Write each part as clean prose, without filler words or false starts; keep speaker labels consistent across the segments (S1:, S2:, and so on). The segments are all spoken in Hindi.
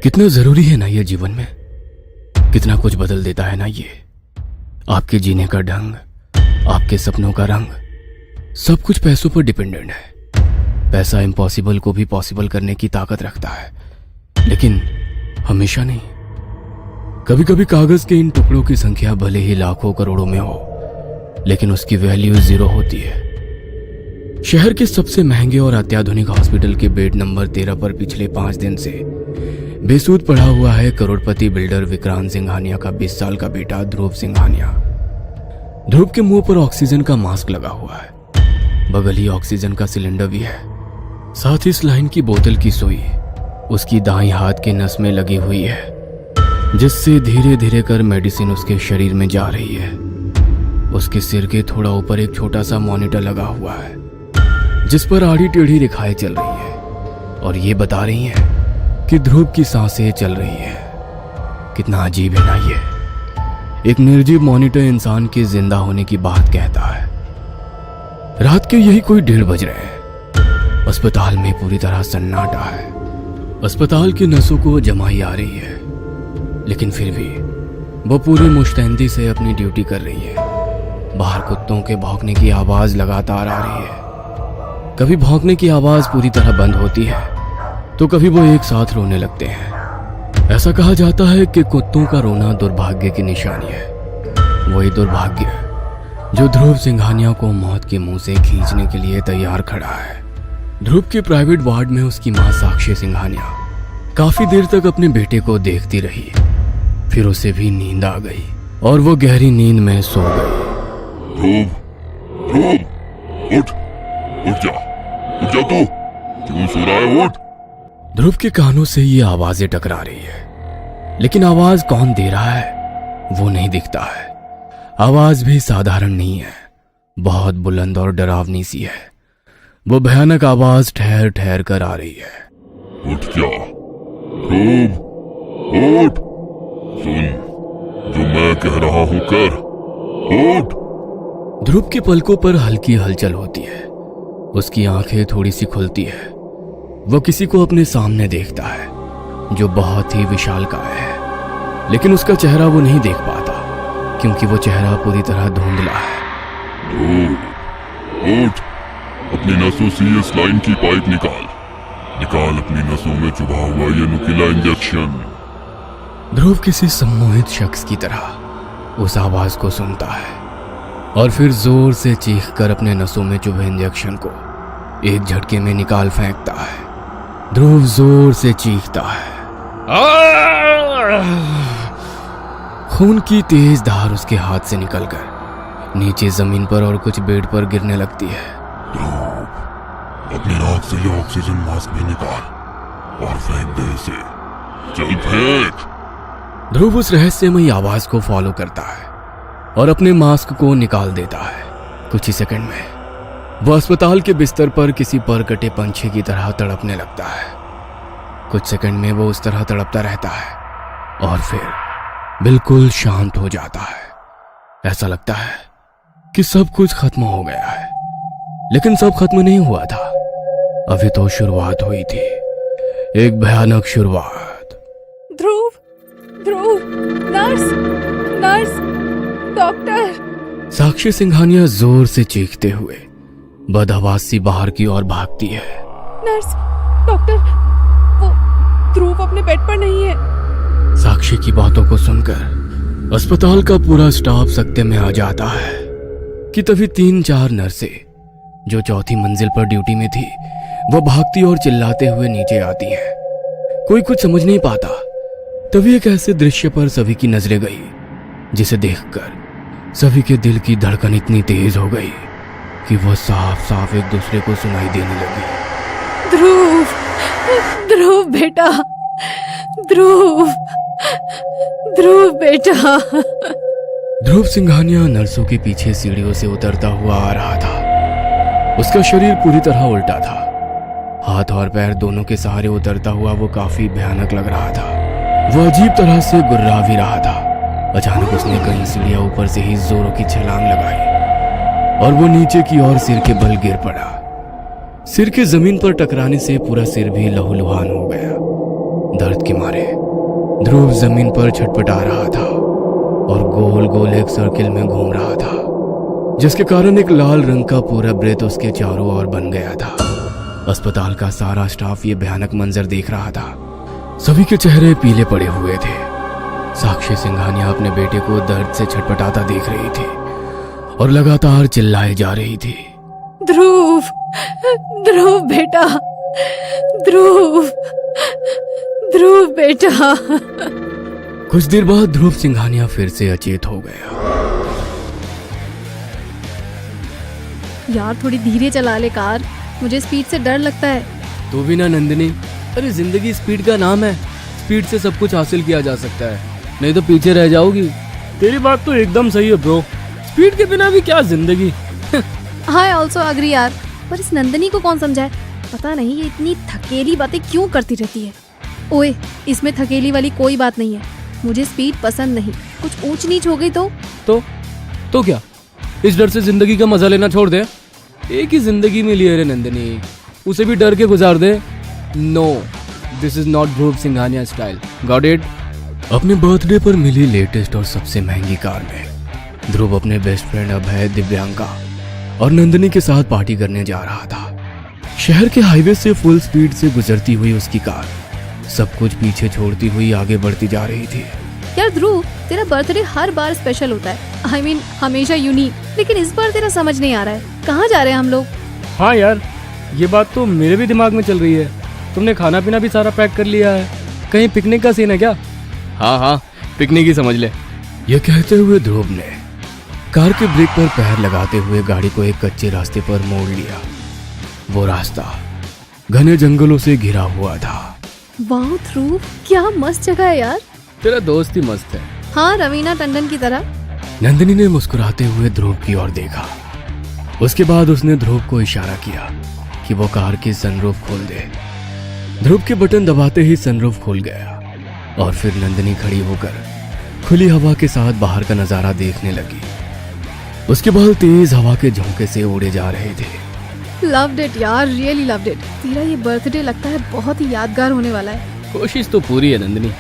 S1: कितना जरूरी है ना ये जीवन में, कितना कुछ बदल देता है ना ये। आपके जीने का ढंग, आपके सपनों का रंग, सब कुछ पैसों पर डिपेंडेंट है। पैसा इम्पॉसिबल को भी पॉसिबल करने की ताकत रखता है, लेकिन हमेशा नहीं। कभी कभी कागज के इन टुकड़ों की संख्या भले ही लाखों करोड़ों में हो, लेकिन उसकी वैल्यू 0 होती है। शहर के सबसे महंगे और अत्याधुनिक हॉस्पिटल के बेड नंबर 13 पर पिछले 5 दिन से बेसूद पड़ा हुआ है करोड़पति बिल्डर विक्रांत सिंघानिया का 20 साल का बेटा ध्रुव सिंघानिया। ध्रुव के मुंह पर ऑक्सीजन का मास्क लगा हुआ है, बगल ही ऑक्सीजन का सिलेंडर भी है, साथ ही स्लाइन की बोतल की सुई उसकी दाईं हाथ के नस में लगी हुई है, जिससे धीरे धीरे कर मेडिसिन उसके शरीर में जा रही है। उसके सिर के थोड़ा ऊपर एक छोटा सा मॉनिटर लगा हुआ है, जिस पर आड़ी टेढ़ी रेखाएं चल रही है और ये बता रही हैं कि ध्रुव की सांसें चल रही है। कितना अजीब है ना ये। एक निर्जीव मॉनिटर इंसान के जिंदा होने की बात कहता है। रात के यही कोई 1:30 बज रहे हैं। अस्पताल में पूरी तरह सन्नाटा है। अस्पताल की नसों को जमाई आ रही है, लेकिन फिर भी वो पूरी मुस्तैदी से अपनी ड्यूटी कर रही है। बाहर कुत्तों के भौंकने की आवाज लगातार आ रही है। कभी भौंकने की आवाज पूरी तरह बंद होती है तो कभी वो एक साथ रोने लगते हैं। ऐसा कहा जाता है कि कुत्तों का रोना दुर्भाग्य की निशानी है। वही दुर्भाग्य जो ध्रुव सिंघानिया को मौत के मुंह से खींचने के लिए तैयार खड़ा है। ध्रुव के प्राइवेट वार्ड में उसकी मां साक्षी सिंघानिया काफी देर तक अपने बेटे को देखती रही। फिर उसे भी नींद आ गई और वो गहरी नींद में सो गई।
S2: ध्रुव, उठ जा तू, क्यों सो रहा है? उठ।
S1: ध्रुव के कानों से ये आवाजें टकरा रही है, लेकिन आवाज कौन दे रहा है वो नहीं दिखता है। आवाज भी साधारण नहीं है, बहुत बुलंद और डरावनी सी है। वो भयानक आवाज ठहर ठहर कर आ रही है।
S2: उठ जा ध्रुव, उठ। सुन जो मैं कह रहा हूं कर, उठ।
S1: ध्रुव के पलकों पर हल्की हलचल होती है। उसकी आंखें थोड़ी सी खुलती है। वो किसी को अपने सामने देखता है जो बहुत ही विशालकाय है, लेकिन उसका चेहरा वो नहीं देख पाता क्योंकि वो चेहरा पूरी तरह धुंधला है।
S2: उठ, अपनी नसों से ये स्लाइन की पाइप निकाल अपनी नसों में चुभा हुआ ये नुकीला इंजेक्शन।
S1: ध्रुव किसी सम्मोहित शख्स की तरह उस आवाज को सुनता है और फिर जोर से चीखकर अपने नसों में चुभे इंजेक्शन को एक झटके में निकाल फेंकता है। ध्रुव जोर से चीखता है। खून की तेज धार उसके हाथ से निकलकर नीचे जमीन पर और कुछ बेड पर गिरने लगती है।
S2: ध्रुव, अपनी नाक से ये ऑक्सीजन मास्क भी निकाल और फेंक दे इसे। चल फेंक।
S1: ध्रुव उस रहस्यमयी आवाज को फॉलो करता है और अपने मास्क को निकाल देता है। कुछ ही सेकंड में वह अस्पताल के बिस्तर पर किसी पर कटे पंछी की तरह तड़पने लगता है। कुछ सेकंड में वो उस तरह तड़पता रहता है और फिर बिल्कुल शांत हो जाता है। ऐसा लगता है कि सब कुछ खत्म हो गया है, लेकिन सब खत्म नहीं हुआ था। अभी तो शुरुआत हुई थी, एक भयानक शुरुआत।
S3: ध्रुव, नर्स, डॉक्टर।
S1: साक्षी सिंघानिया जोर से चीखते हुए बदहवास सी बाहर की ओर भागती है।
S3: नर्स, डॉक्टर, वो ध्रुव अपने बेड पर नहीं है।
S1: साक्षी की बातों को सुनकर अस्पताल का पूरा स्टाफ सकते में आ जाता है कि तभी 3-4 नर्सें जो 4थी मंजिल पर ड्यूटी में थी वो भागती और चिल्लाते हुए नीचे आती हैं। कोई कुछ समझ नहीं पाता। तभी एक ऐसे दृश्य पर सभी की नजरें गई जिसे देखकर सभी के दिल की धड़कन इतनी तेज हो गई कि वो साफ साफ एक दूसरे को सुनाई देने लगी।
S3: ध्रुव बेटा, ध्रुव बेटा।
S1: ध्रुव सिंघानिया नर्सों के पीछे सीढ़ियों से उतरता हुआ आ रहा था। उसका शरीर पूरी तरह उल्टा था। हाथ और पैर दोनों के सहारे उतरता हुआ वो काफी भयानक लग रहा था। वो अजीब तरह से गुर्रा भी रहा था। अचानक उसने कई सीढ़ियां ऊपर से ही जोरों की छलांग लगाई और वो नीचे की ओर सिर के बल गिर पड़ा। सिर के जमीन पर टकराने से पूरा सिर भी लहूलुहान हो गया। दर्द के मारे ध्रुव जमीन पर छटपटा रहा था और गोल गोल एक सर्किल में घूम रहा था, जिसके कारण एक लाल रंग का पूरा वृत्त उसके चारों ओर बन गया था। अस्पताल का सारा स्टाफ ये भयानक मंजर देख रहा था। सभी के चेहरे पीले पड़े हुए थे। साक्षी सिंघानिया अपने बेटे को दर्द से छटपटाता देख रही थी और लगातार चिल्लाए जा रही थी।
S3: ध्रुव, ध्रुव बेटा, ध्रुव, ध्रुव बेटा।
S1: कुछ देर बाद ध्रुव सिंघानिया फिर से अचेत हो गया।
S4: यार थोड़ी धीरे चला ले कार, मुझे स्पीड से डर लगता है।
S1: तो भी ना नंदिनी, अरे जिंदगी स्पीड का नाम है। स्पीड से सब कुछ हासिल किया जा सकता है, नहीं तो पीछे रह जाओगी।
S5: तेरी बात तो एकदम सही है ब्रो, स्पीड के बिना भी क्या जिंदगी।
S4: आई ऑल्सो अग्री यार, पर इस नंदिनी को कौन समझाए। पता नहीं ये इतनी थकेली बातें क्यों करती रहती है। ओए, इसमें थकेली वाली कोई बात नहीं है। मुझे स्पीड पसंद नहीं। कुछ ऊंच नीच हो गई
S1: तो क्या, इस डर से जिंदगी का मजा लेना छोड़ दे। एक ही जिंदगी मिली है रे नंदिनी, उसे भी डर के गुजार दे। No, this is not Dhruv Singhania style, got it. अपने बर्थडे पर मिली लेटेस्ट और सबसे महंगी कार में ध्रुव अपने बेस्ट फ्रेंड अभय, दिव्यांका और नंदिनी के साथ पार्टी करने जा रहा था। शहर के हाईवे से फुल स्पीड से गुजरती हुई उसकी कार सब कुछ पीछे छोड़ती हुई आगे बढ़ती जा रही थी।
S4: यार ध्रुव, तेरा बर्थडे हर बार स्पेशल होता है। I mean, हमेशा यूनिक, लेकिन इस बार तेरा समझ नहीं आ रहा है। कहाँ जा रहे हैं हम लोग?
S5: हाँ यार, ये बात तो मेरे भी दिमाग में चल रही है। तुमने खाना पीना भी सारा पैक कर लिया है, कहीं पिकनिक का सीन है क्या?
S1: हाँ, पिकनिक ही समझ ले। यह कहते हुए ध्रुव ने कार के ब्रेक पर पैर लगाते हुए गाड़ी को एक कच्चे रास्ते पर मोड़ लिया। वो रास्ता घने जंगलों से घिरा हुआ था।
S4: वाह ध्रुव, क्या मस्त जगह है यार।
S1: तेरा दोस्त ही मस्त है।
S4: हाँ, रवीना टंडन की तरह।
S1: नंदिनी ने मुस्कुराते हुए ध्रुव की ओर देखा। उसके बाद उसने ध्रुव को इशारा किया कि वो कार की सनरूफ खोल दे। ध्रुव के बटन दबाते ही सनरूफ खुल गया और फिर नंदिनी खड़ी होकर खुली हवा के साथ बाहर का नजारा देखने लगी। उसके बाल तेज हवा के झोंके से उड़े जा रहे थे।
S4: लव्ड इट यार, रियली लव्ड इट। तेरा ये बर्थडे लगता है बहुत ही यादगार होने वाला है।
S1: कोशिश तो पूरी है नंदिनी।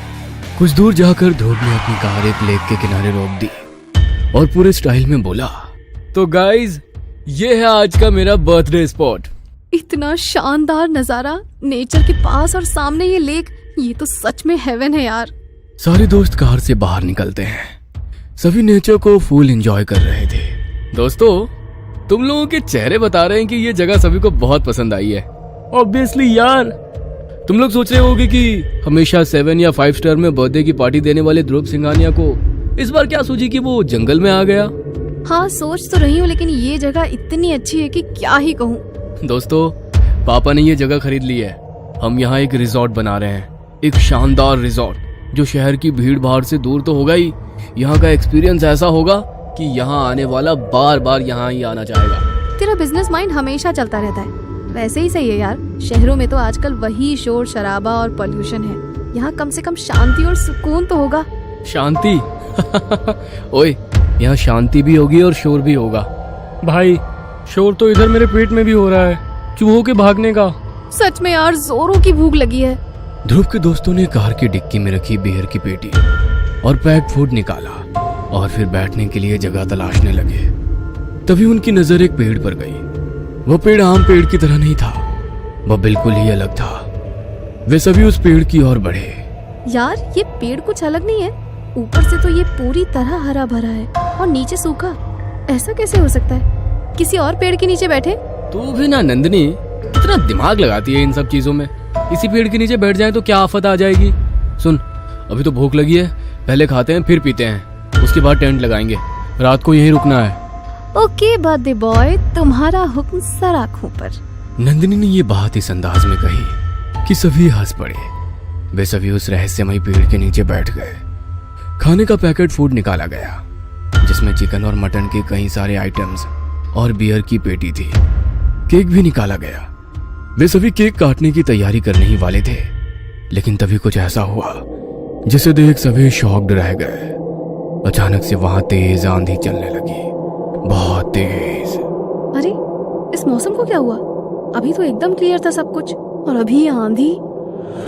S1: कुछ दूर जाकर ध्रुव ने अपनी कार एक लेक के किनारे रोक दी और पूरे स्टाइल में बोला, तो गाइज, ये है आज का मेरा बर्थडे स्पॉट।
S4: इतना शानदार नजारा, नेचर के पास और सामने ये लेक, ये तो सच में हेवन है यार।
S1: सारे दोस्त कार से बाहर निकलते हैं। सभी नेचर को फुल एंजॉय कर रहे थे। दोस्तों, तुम लोगों के चेहरे बता रहे हैं कि ये जगह सभी को बहुत पसंद आई है।
S5: ऑब्वियसली यार।
S1: तुम लोग सोच रहे होगे कि हमेशा 7 या 5 स्टार में बर्थडे की पार्टी देने वाले ध्रुव सिंघानिया को इस बार क्या सूझी कि वो जंगल में आ गया।
S4: हाँ, सोच तो रही हूँ, लेकिन ये जगह इतनी अच्छी है कि क्या ही कहूँ।
S1: दोस्तों, पापा ने ये जगह खरीद ली है। हम यहाँ एक रिजॉर्ट बना रहे हैं, एक शानदार रिजॉर्ट जो शहर की भीड़ भाड़ से दूर तो होगा ही, यहाँ का एक्सपीरियंस ऐसा होगा कि यहाँ आने वाला बार बार यहाँ ही आना चाहेगा।
S4: तेरा बिजनेस माइंड हमेशा चलता रहता है। वैसे ही सही है यार, शहरों में तो आजकल वही शोर शराबा और पोल्यूशन है। यहाँ कम से कम शांति और सुकून तो होगा।
S1: शांति? ओए, यहाँ शांति भी होगी और शोर भी होगा।
S5: भाई, शोर तो इधर मेरे पेट में भी हो रहा है, चूहों के भागने का।
S4: सच में यार, जोरों की भूख लगी है।
S1: ध्रुव के दोस्तों ने कार की डिक्की में रखी बियर की पेटी और पैक्ड फूड निकाला और फिर बैठने के लिए जगह तलाशने लगे। तभी उनकी नजर एक पेड़ पर गई। वो पेड़ आम पेड़ की तरह नहीं था, वह बिल्कुल ही अलग था। वे सभी उस पेड़ की ओर बढ़े।
S4: यार, ये पेड़ कुछ अलग नहीं है। ऊपर से तो ये पूरी तरह हरा भरा है और नीचे सूखा। ऐसा कैसे हो सकता है? किसी और पेड़ के नीचे बैठे?
S1: तू भी ना नंदिनी, इतना दिमाग लगाती है इन सब चीजों में। इसी पेड़ के नीचे बैठ जाए तो क्या आफत आ जाएगी। सुन, अभी तो भूख लगी है, पहले खाते हैं फिर पीते हैं, उसके बाद टेंट लगाएंगे। रात को यहीं रुकना है।
S4: ओके बर्थडे बॉय, तुम्हारा हुक्म सर आँखों पर।
S1: नंदिनी ने ये बात इस अंदाज में कही कि सभी हंस पड़े। वे सभी उस रहस्यमयी पेड़ के नीचे बैठ गए। खाने का पैकेट फूड निकाला गया जिसमें चिकन और मटन के कई सारे आइटम्स और बियर की पेटी थी। केक भी निकाला गया। वे सभी केक काटने की तैयारी करने ही वाले थे, लेकिन तभी कुछ ऐसा हुआ जिसे देख सभी शॉक्ड रह गए। अचानक से वहां तेज आंधी चलने लगी, बहुत तेज।
S4: अरे, इस मौसम को क्या हुआ? अभी तो एकदम क्लियर था सब कुछ, और अभी ये आंधी।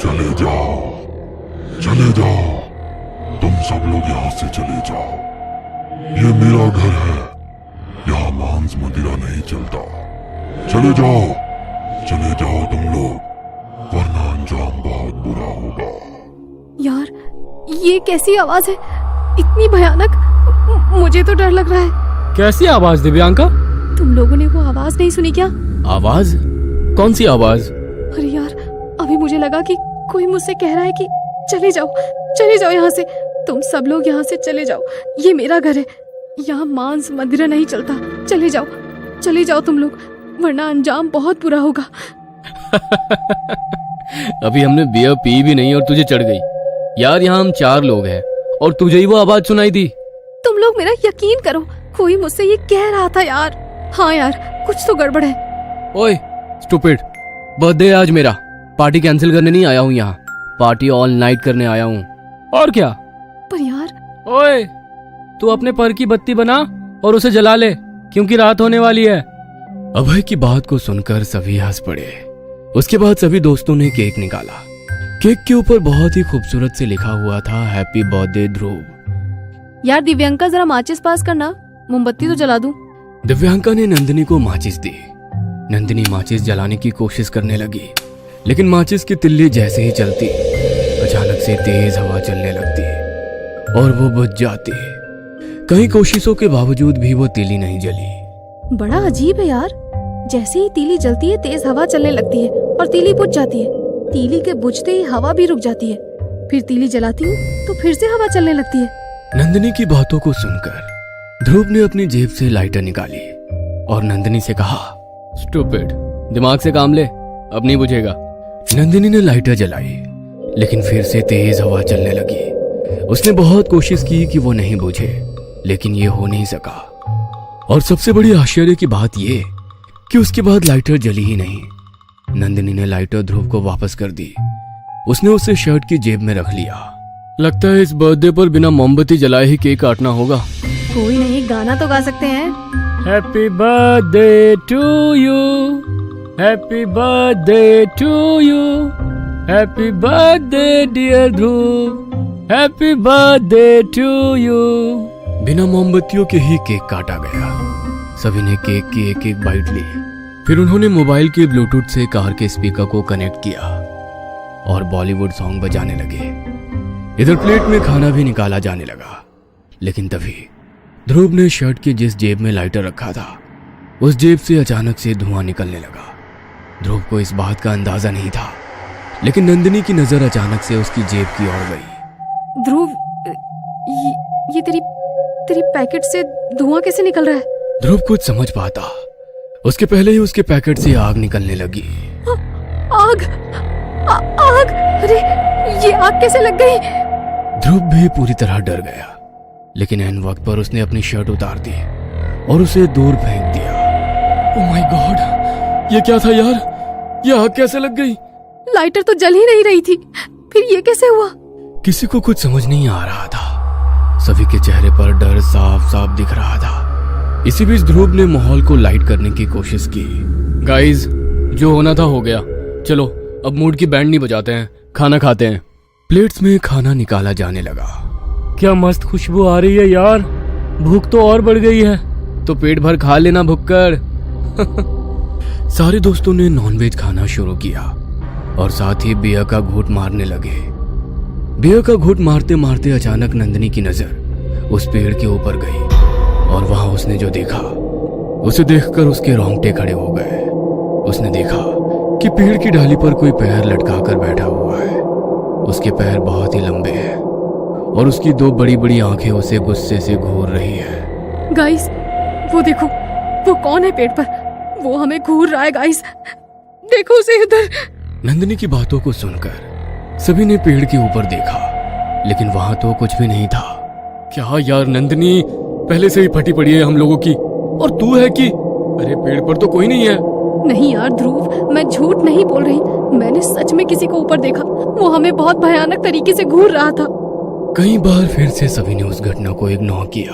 S2: चले जाओ, चले जाओ, तुम सब लोग यहाँ से चले जाओ। ये मेरा घर है, यहाँ मांस मदिरा नहीं चलता। चले जाओ तुम लोग, वरना अंजाम बहुत बुरा होगा।
S4: यार ये कैसी आवाज है, इतनी भयानक। मुझे तो डर लग रहा है।
S5: कैसी आवाज दिव्यांका?
S4: तुम लोगों ने वो आवाज नहीं सुनी क्या?
S1: आवाज? कौन सी आवाज?
S4: अरे यार, अभी मुझे लगा कि कोई मुझसे कह रहा है कि चले जाओ यहाँ से। तुम सब लोग यहाँ से चले जाओ, ये मेरा घर है, यहाँ मांस मदिरा नहीं चलता। चले जाओ तुम लोग, वरना अंजाम बहुत बुरा होगा।
S1: अभी हमने बियर पी भी नहीं और तुझे चढ़ गई। यार यहाँ हम 4 लोग हैं और तुझे ही वो आवाज सुनाई दी।
S4: तुम लोग मेरा यकीन करो, कोई मुझसे ये कह रहा था यार। हाँ यार, कुछ तो गड़बड़ है।
S1: ओए स्टूपिड, बर्थडे आज मेरा, पार्टी कैंसिल करने नहीं आया हूँ यहाँ, पार्टी ऑल नाइट करने आया हूँ।
S5: और क्या?
S4: पर यार,
S5: ओए तू अपने पर की बत्ती बना और उसे जला ले, क्योंकि रात होने वाली है।
S1: अभय की बात को सुनकर सभी हंस पड़े। उसके बाद सभी दोस्तों ने केक निकाला। केक के ऊपर बहुत ही खूबसूरत से लिखा हुआ था हैप्पी बर्थडे ध्रुव।
S4: यार दिव्यांका जरा माचिस पास करना, मोमबत्ती तो जला दूं।
S1: दिव्यांका ने नंदिनी को माचिस दी। नंदिनी माचिस जलाने की कोशिश करने लगी, लेकिन माचिस की तिल्ली जैसे ही चलती, अचानक से तेज हवा चलने लगती और वो बुझ जाती। कई कोशिशों के बावजूद भी वो तीली नहीं जली।
S4: बड़ा अजीब है यार, जैसे ही तीली जलती है तेज हवा चलने लगती है और तीली बुझ जाती है। तीली के बुझते ही हवा भी रुक जाती है, फिर तीली जलाती हूँ तो फिर से हवा चलने लगती है।
S1: नंदिनी की बातों को सुनकर ध्रुव ने अपनी जेब से लाइटर निकाली और नंदिनी से कहा, स्टूपिड, दिमाग से काम ले, अब नहीं बुझेगा। नंदिनी ने लाइटर जलाई, लेकिन फिर से तेज हवा चलने लगी। उसने बहुत कोशिश की कि वो नहीं बुझे, लेकिन ये हो नहीं सका। और सबसे बड़ी आश्चर्य की बात ये कि उसके बाद लाइटर जली ही नहीं। नंदिनी ने लाइटर ध्रुव को वापस कर दी। उसने उसे शर्ट की जेब में रख लिया। लगता है इस बर्थडे पर बिना मोमबत्ती जलाए ही केक काटना होगा।
S4: कोई नहीं, गाना तो गा सकते हैं।
S5: Happy birthday to you, happy birthday to you, happy birthday dear Dhruv, happy birthday to you.
S1: बिना मोमबत्तियों के ही केक काटा गया। सभी ने केक की एक एक बाइट ली। फिर उन्होंने मोबाइल के ब्लूटूथ से कार के स्पीकर को कनेक्ट किया और बॉलीवुड सॉन्ग बजाने लगे। इधर प्लेट में खाना भी निकाला जाने लगा। लेकिन तभी ध्रुव ने शर्ट की जिस जेब में लाइटर रखा था, उस जेब से अचानक से धुआं निकलने लगा। ध्रुव को इस बात का अंदाजा नहीं था, लेकिन नंदिनी की नजर अचानक से उसकी जेब की ओर गई।
S4: ध्रुव, ये तेरी पैकेट से धुआं कैसे निकल रहा है?
S1: ध्रुव कुछ समझ पाता उसके पहले ही उसके पैकेट से आग निकलने लगी।
S4: आग! आग! अरे ये आग कैसे लग गई?
S1: ध्रुव भी पूरी तरह डर गया, लेकिन एन वक्त पर उसने अपनी शर्ट उतार दी और उसे दूर फेंक दिया। ओह माय गॉड, ये क्या था यार? ये आग कैसे लग गई?
S4: लाइटर तो जल ही नहीं रही थी, फिर ये कैसे हुआ?
S1: किसी को कुछ समझ नहीं आ रहा था। सभी के चेहरे पर डर साफ साफ दिख रहा था। इसी बीच ध्रुव ने माहौल को लाइट करने की कोशिश की। गाइस, जो होना था हो गया, चलो अब मूड की बैंड नहीं बजाते हैं, खाना खाते हैं। प्लेट्स में खाना निकाला जाने लगा।
S5: क्या मस्त खुशबू आ रही है यार, भूख तो और बढ़ गई है।
S1: तो पेट भर खा लेना भुक्कड़। सारे दोस्तों ने नॉनवेज खाना शुरू किया और साथ ही बियर का घूंट मारने लगे। बियर का घूंट मारते मारते अचानक नंदिनी की नजर उस पेड़ के ऊपर गई और वहां उसने जो देखा, उसे देखकर उसके रोंगटे खड़े हो गए। उसने देखा कि पेड़ की डाली पर कोई पैर लटका कर बैठा हुआ है। उसके पैर बहुत ही लंबे हैं और उसकी 2 बड़ी बड़ी आंखें उसे गुस्से से घूर रही है।
S4: गाइस, वो देखो, वो कौन है पेड़ पर? वो हमें घूर रहा है गाइस, देखो उसे उधर।
S1: नंदिनी की बातों को सुनकर सभी ने पेड़ के ऊपर देखा, लेकिन वहां तो कुछ भी नहीं था। क्या यार नंदिनी पहले से ही फटी पड़ी है हम लोगों की, और तू है कि अरे पेड़ पर तो कोई नहीं है।
S4: नहीं यार ध्रुव, मैं झूठ नहीं बोल रही, मैंने सच में किसी को ऊपर देखा। वो हमें बहुत भयानक तरीके से घूर रहा था।
S1: कई बार फिर से सभी ने उस घटना को इग्नोर किया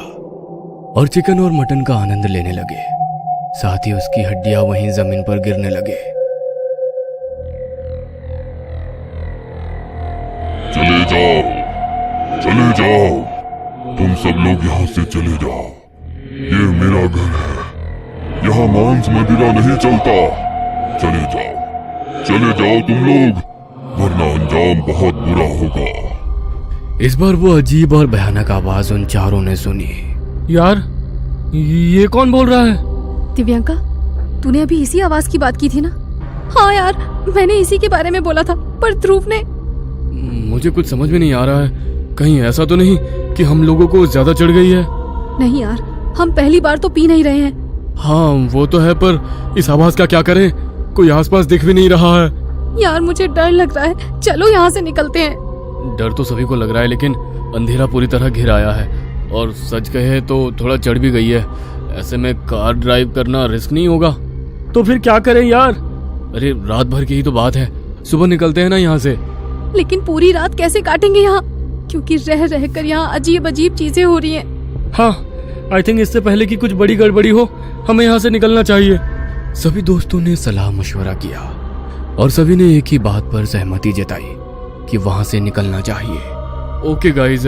S1: और चिकन और मटन का आनंद लेने लगे। साथ ही उसकी हड्डियां वहीं जमीन पर गिरने लगे।
S2: चले चले जाओ, तुम सब लोग यहाँ से चले जाओ। ये मेरा घर है, यहाँ मांस मदिरा नहीं चलता। चले जाओ तुम लोग, वरना अंजाम बहुत बुरा होगा।
S1: इस बार वो अजीब और भयानक आवाज उन चारों ने सुनी।
S5: यार ये कौन बोल रहा है?
S4: दिव्यांका, तूने अभी इसी आवाज की बात की थी ना? हाँ यार, मैंने इसी के बारे में बोला था, पर ध्रुव ने...
S5: मुझे कुछ समझ में नहीं आ रहा है। कहीं ऐसा तो नहीं कि हम लोगों को ज्यादा चढ़ गई है?
S4: नहीं यार, हम पहली बार तो पी नहीं रहे हैं।
S5: हाँ वो तो है, पर इस आवाज का क्या करें? कोई आसपास दिख भी नहीं रहा है।
S4: यार मुझे डर लग रहा है, चलो यहाँ से निकलते हैं।
S5: डर तो सभी को लग रहा है, लेकिन अंधेरा पूरी तरह घिर आया है और सच कहे तो थोड़ा चढ़ भी गई है। ऐसे में कार ड्राइव करना रिस्क नहीं होगा। तो फिर क्या करें यार? अरे रात भर की ही तो बात है, सुबह निकलते हैं ना यहाँ से।
S4: लेकिन पूरी रात कैसे काटेंगे यहाँ? क्योंकि रह रह कर यहाँ अजीब अजीब चीजें हो रही हैं।
S5: हाँ, आई थिंक इससे पहले कि कुछ बड़ी गड़बड़ी हो, हमें यहाँ से निकलना चाहिए।
S1: सभी दोस्तों ने सलाह मशवरा किया और सभी ने एक ही बात पर सहमति जताई कि वहां से निकलना चाहिए।
S5: ओके गाइस,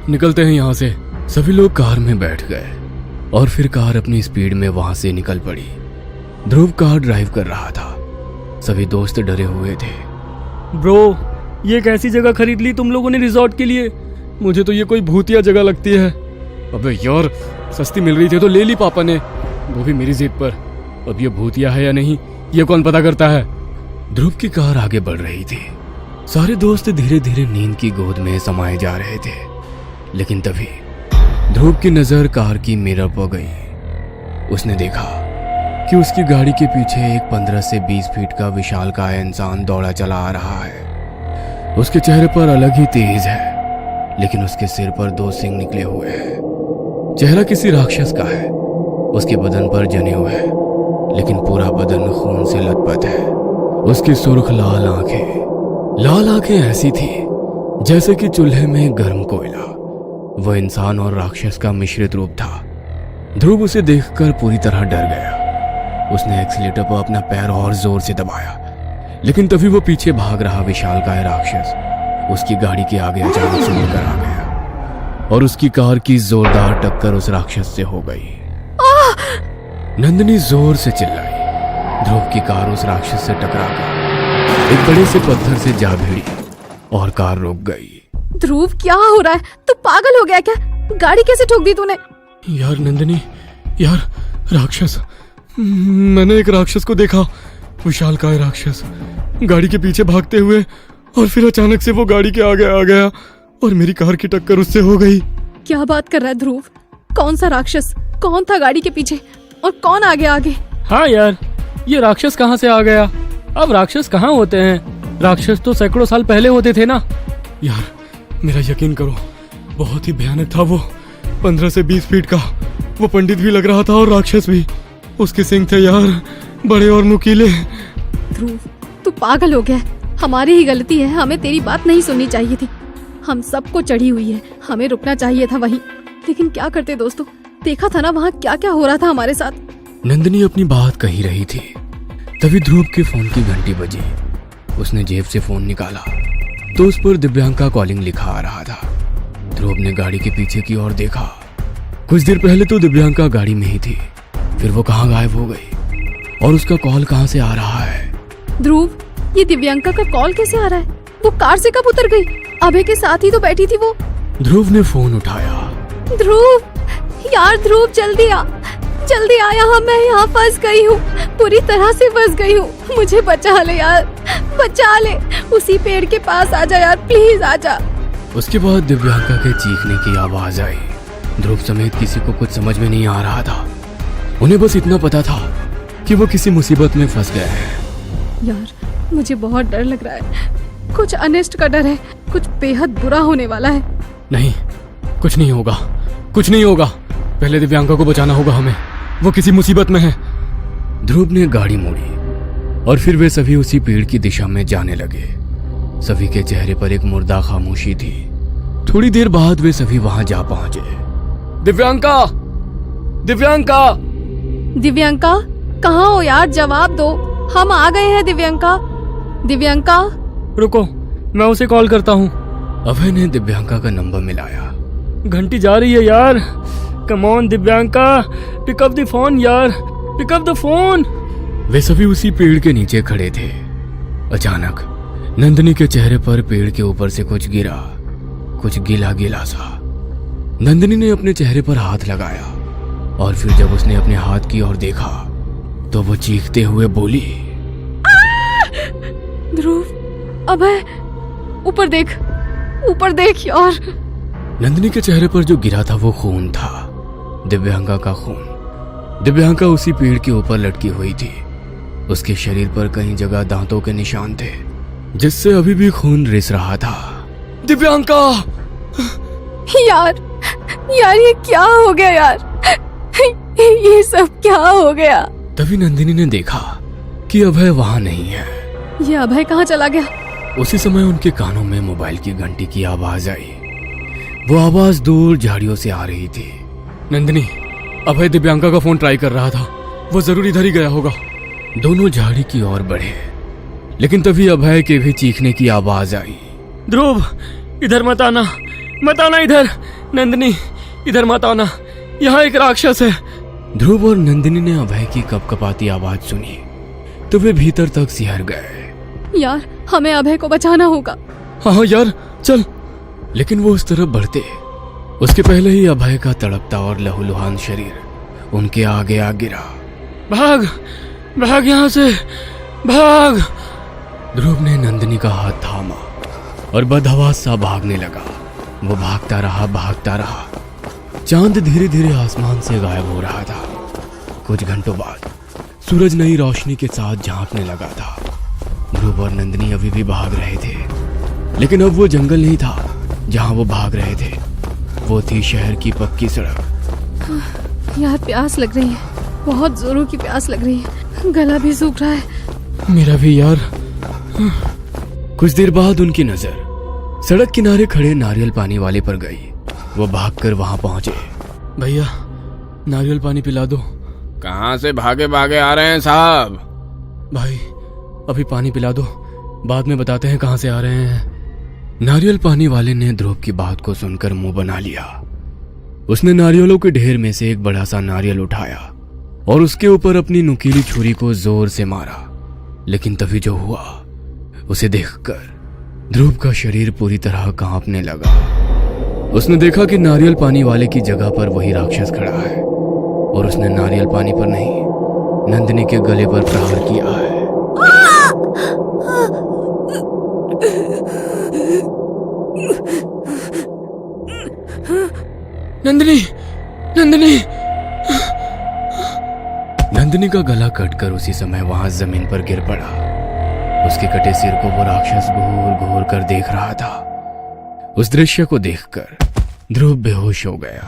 S5: निकलते हैं यहाँ से।
S1: सभी लोग कार में बैठ गए और फिर कार अपनी स्पीड में वहां से निकल पड़ी। ध्रुव कार ड्राइव कर रहा था। सभी दोस्त डरे हुए थे।
S5: ब्रो, ये कैसी जगह खरीद ली तुम लोगों ने रिजॉर्ट के लिए? मुझे तो ये कोई भूतिया जगह लगती है। अबे यार, सस्ती मिल रही थी तो ले ली पापा ने, वो भी मेरी जिद पर। अब ये भूतिया है या नहीं, ये कौन पता करता है?
S1: ध्रुव की कार आगे बढ़ रही थी। सारे दोस्त धीरे धीरे नींद की गोद में समाये जा रहे थे, लेकिन तभी ध्रुव की नजर कार की मिरर पर गई। उसने देखा कि उसकी गाड़ी के पीछे एक 15 से 20 फीट का विशालकाय इंसान दौड़ा चला आ रहा है। उसके चेहरे पर अलग ही तेज है, लेकिन उसके सिर पर 2 सिंग निकले हुए हैं। चेहरा किसी राक्षस का है। उसके बदन पर जनेऊ है, लेकिन पूरा बदन खून से लथपथ है। उसकी सुर्ख लाल आंखें ऐसी थी जैसे कि चूल्हे में गर्म कोयला। वह इंसान और राक्षस का मिश्रित रूप था। ध्रुव उसे देखकर पूरी तरह डर गया। उसने एक्सीलेटर पर अपना पैर और जोर से दबाया, लेकिन तभी वो पीछे भाग रहा विशालकाय राक्षस उसकी गाड़ी के आगे अचानक से मुड़कर आ गया और उसकी कार की जोरदार टक्कर उस राक्षस से हो गई। नंदिनी जोर से चिल्लाई। ध्रुव की कार उस राक्षस से टकराकर एक बड़े से पत्थर से जा भिड़ी और कार रुक गई।
S4: ध्रुव, क्या हो रहा है? तू पागल हो गया क्या? गाड़ी कैसे ठोक दी तूने?
S5: यार नंदिनी, यार राक्षस, मैंने एक राक्षस को देखा, विशालकाय राक्षस, गाड़ी के पीछे भागते हुए, और फिर अचानक से वो गाड़ी के आगे आ गया और मेरी कार की टक्कर उससे हो गई।
S4: क्या बात कर रहा है ध्रुव? कौन सा राक्षस? कौन था गाड़ी के पीछे और कौन आगे आगे?
S5: हाँ यार, ये राक्षस कहाँ से आ गया? अब राक्षस कहाँ होते हैं? राक्षस तो सैकड़ों साल पहले होते थे ना। यार मेरा यकीन करो, बहुत ही भयानक था वो। 15 से 20 फीट का वो पंडित भी लग रहा था और राक्षस भी। उसके सिंग थे यार, बड़े और नुकीले।
S4: ध्रुव, तू पागल हो गया। हमारी ही गलती है, हमें तेरी बात नहीं सुननी चाहिए थी। हम सबको चढ़ी हुई है, हमें रुकना चाहिए था वहीं। लेकिन क्या करते दोस्तों, देखा था ना वहाँ क्या क्या हो रहा था हमारे साथ।
S1: नंदिनी अपनी बात कही रही थी, तभी ध्रुव के फोन की घंटी बजी। उसने जेब से फोन निकाला तो उस पर दिव्यांका कॉलिंग लिखा आ रहा था। ध्रुव ने गाड़ी के पीछे की ओर देखा। कुछ देर पहले तो दिव्यांका गाड़ी में ही थी, फिर वो कहाँ गायब हो गई और उसका कॉल कहाँ से आ रहा है?
S4: ध्रुव, ये दिव्यांका का कॉल कैसे आ रहा है? वो कार से कब उतर गई? अभय के साथ ही तो बैठी थी वो।
S1: ध्रुव ने फोन उठाया।
S4: ध्रुव, यार ध्रुव, जल्दी आ यहाँ, मैं यहाँ फंस गई हूँ, पूरी तरह से फंस गई हूँ। मुझे बचा ले यार, बचा ले। उसी पेड़ के पास आ जा यार, प्लीज आ जा।
S1: उसके बाद दिव्यांका के चीखने की आवाज आई। ध्रुव समेत किसी को कुछ समझ में नहीं आ रहा था। उन्हें बस इतना पता था कि वो किसी मुसीबत में फंस गए हैं।
S4: यार मुझे बहुत डर लग रहा है, कुछ अनिष्ट का डर है, कुछ बेहद बुरा होने वाला है।
S5: नहीं, कुछ नहीं होगा, कुछ नहीं होगा। पहले दिव्यांका को बचाना होगा हमें, वो किसी मुसीबत में है।
S1: ध्रुव ने गाड़ी मोड़ी और फिर वे सभी उसी पेड़ की दिशा में जाने लगे। सभी के चेहरे पर एक मुर्दा खामोशी थी। थोड़ी देर बाद वे सभी वहां जा पहुंचे।
S5: दिव्यांका, दिव्यांका,
S4: दिव्यांका, कहाँ हो यार? जवाब दो, हम आ गए हैं। दिव्यांका, दिव्यांका।
S5: रुको, मैं उसे कॉल करता हूँ।
S1: अभय ने दिव्यांका का नंबर मिलाया।
S5: घंटी जा रही है यार। Come on Divyanka, pick up the phone यार, पिक अप द फोन।
S1: वे सभी उसी पेड़ के नीचे खड़े थे। अचानक नंदिनी के चेहरे पर पेड़ के ऊपर से कुछ गिरा, कुछ गीला गीला सा। नंदिनी ने अपने चेहरे पर हाथ लगाया और फिर जब उसने अपने हाथ की ओर देखा तो वो चीखते हुए बोली,
S4: ध्रुव, अभय, ऊपर देख यार।
S1: नंदिनी के चेहरे पर जो गिरा था वो खून था, दिव्यांका का खून। दिव्यांका उसी पेड़ के ऊपर लटकी हुई थी। उसके शरीर पर कई जगह दांतों के निशान थे, जिससे अभी भी खून रिस रहा था। दिव्यांका!
S4: यार ये क्या हो गया यार? ये सब क्या हो गया?
S1: तभी नंदिनी ने देखा कि अभय वहां नहीं है।
S4: ये अभय कहाँ चला गया?
S1: उसी समय उनके कानों में मोबाइल की घंटी की आवाज आई। वो आवाज दूर झाड़ियों से आ रही थी।
S5: नंदिनी, अभय दिव्यांका का फोन ट्राई कर रहा था, वो जरूर इधर ही गया होगा।
S1: दोनों झाड़ी की ओर बढ़े, लेकिन तभी अभय के भी चीखने की आवाज आई।
S5: ध्रुव, इधर मत आना इधर। नंदिनी, इधर मत आना, यहाँ एक राक्षस है।
S1: ध्रुव और नंदिनी ने अभय की कपकपाती आवाज सुनी तो वे भीतर तक सिहर गए।
S4: यार, हमें अभय को बचाना होगा।
S5: हाँ यार, चल।
S1: लेकिन वो उस तरफ बढ़ते, उसके पहले ही अभय का तड़पता और लहूलुहान शरीर उनके आगे आ गिरा।
S5: भाग यहाँ से, भाग।
S1: ध्रुव ने नंदिनी का हाथ थामा और बदहवास सा भागने लगा। वो भागता रहा। चांद धीरे धीरे आसमान से गायब हो रहा था। कुछ घंटों बाद सूरज नई रोशनी के साथ झांकने लगा था। ध्रुव और नंदिनी अभी भी भाग रहे थे, लेकिन अब वो जंगल नहीं था जहां वो भाग रहे थे। वो थी शहर की पक्की सड़क।
S4: यार, प्यास लग रही है, बहुत जोरों की प्यास लग रही है, गला भी सूख रहा है।
S5: मेरा भी यार।
S1: कुछ देर बाद उनकी नजर सड़क किनारे खड़े नारियल पानी वाले पर गई। वो भागकर वहां पहुंचे।
S5: भैया, नारियल पानी पिला दो।
S1: कहां से भागे भागे आ रहे हैं साहब?
S5: भाई, अभी पानी पिला दो, बाद में बताते हैं कहां से आ रहे हैं।
S1: नारियल पानी वाले ने ध्रुव की बात को सुनकर मुंह बना लिया। उसने नारियलों के ढेर में से एक बड़ा सा नारियल उठाया और उसके ऊपर अपनी नुकीली छुरी को जोर से मारा। लेकिन तभी जो हुआ उसे देखकर ध्रुव का शरीर पूरी तरह कांपने लगा। उसने देखा कि नारियल पानी वाले की जगह पर वही राक्षस खड़ा है और उसने नारियल पानी पर नहीं, नंदिनी के गले पर प्रहार किया है। नंदिनी का गला कटकर उसी समय वहां जमीन पर गिर पड़ा। उसके कटे सिर को वो राक्षस घूर घूर कर देख रहा था। उस दृश्य को देखकर ध्रुव बेहोश हो गया।